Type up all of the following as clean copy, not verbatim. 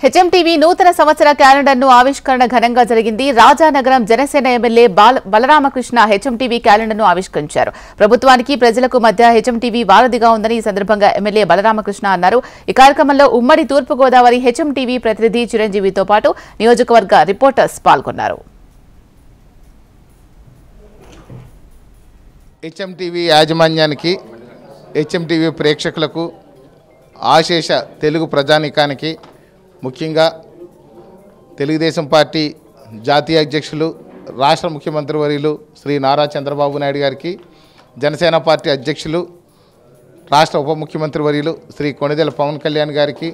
HMTV నూతన సంవత్సర క్యాలెండర్ను ఆవిష్కరణ ఘనంగా జరిగింది. రాజానగరం జనసేన ఎమ్మెల్యే బలరామకృష్ణ హెచ్ఎంటీవీ క్యాలెండర్ను ఆవిష్కరించారు. ప్రభుత్వానికి ప్రజలకు మధ్య హెచ్ఎంటీవీ వారధిగా ఉందని ఈ సందర్భంగా ఎమ్మెల్యే బలరామకృష్ణ అన్నారు. ఈ కార్యక్రమంలో ఉమ్మడి తూర్పుగోదావరి హెచ్ఎంటీవీ ప్రతినిధి చిరంజీవితో పాటు నియోజకవర్గ రిపోర్టర్స్ పాల్గొన్నారు. హెచ్ఎంటీవీ యాజమాన్యానికి, హెచ్ఎంటీవీ ప్రేక్షకులకు, ఆశేష తెలుగు ప్రజానీకానికి, ముఖ్యంగా తెలుగుదేశం పార్టీ జాతీయ అధ్యక్షులు, రాష్ట్ర ముఖ్యమంత్రి వర్యులు శ్రీ నారా చంద్రబాబు నాయుడు గారికి, జనసేన పార్టీ అధ్యక్షులు, రాష్ట్ర ఉప ముఖ్యమంత్రి వర్యులు శ్రీ కొణిదెల పవన్ కళ్యాణ్ గారికి,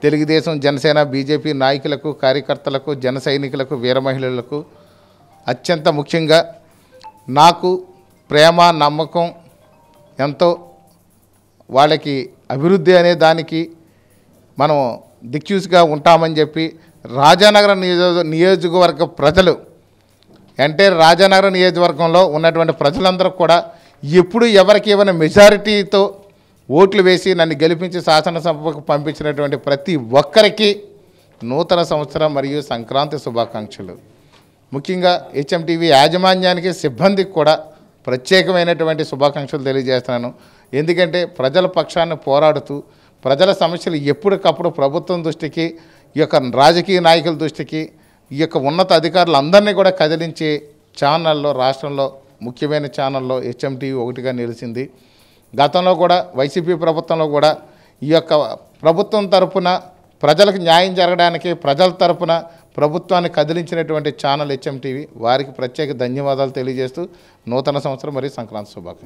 తెలుగుదేశం, జనసేన, బీజేపీ నాయకులకు, కార్యకర్తలకు, జన సైనికులకు, వీర మహిళలకు, అత్యంత ముఖ్యంగా నాకు ప్రేమ, నమ్మకం ఎంతో, వాళ్ళకి అభివృద్ధి అనే దానికి మనం దిక్చూసిగా ఉంటామని చెప్పి రాజానగరం నియోజకవర్గ ప్రజలు అంటే రాజానగరం నియోజకవర్గంలో ఉన్నటువంటి ప్రజలందరూ కూడా ఎప్పుడు ఎవరికి ఏమైనా మెజారిటీతో ఓట్లు వేసి నన్ను గెలిపించి శాసనసభకు పంపించినటువంటి ప్రతి ఒక్కరికి నూతన సంవత్సరం మరియు సంక్రాంతి శుభాకాంక్షలు. ముఖ్యంగా హెచ్ఎంటీవీ యాజమాన్యానికి, సిబ్బందికి కూడా ప్రత్యేకమైనటువంటి శుభాకాంక్షలు తెలియజేస్తున్నాను. ఎందుకంటే ప్రజల పక్షాన్ని పోరాడుతూ ప్రజల సమస్యలు ఎప్పటికప్పుడు ప్రభుత్వం దృష్టికి, ఈ యొక్క రాజకీయ నాయకుల దృష్టికి, ఈ యొక్క ఉన్నత అధికారులందరినీ కూడా కదిలించే ఛానల్లో, రాష్ట్రంలో ముఖ్యమైన ఛానల్లో హెచ్ఎంటీవీ ఒకటిగా నిలిచింది. గతంలో కూడా వైసీపీ ప్రభుత్వంలో కూడా ఈ యొక్క ప్రభుత్వం తరపున ప్రజలకు న్యాయం జరగడానికి ప్రజల తరపున ప్రభుత్వాన్ని కదిలించినటువంటి ఛానల్ హెచ్ఎంటీవీ. వారికి ప్రత్యేక ధన్యవాదాలు తెలియజేస్తూ నూతన సంవత్సరం మరియు సంక్రాంతి శుభాకాంక్షలు.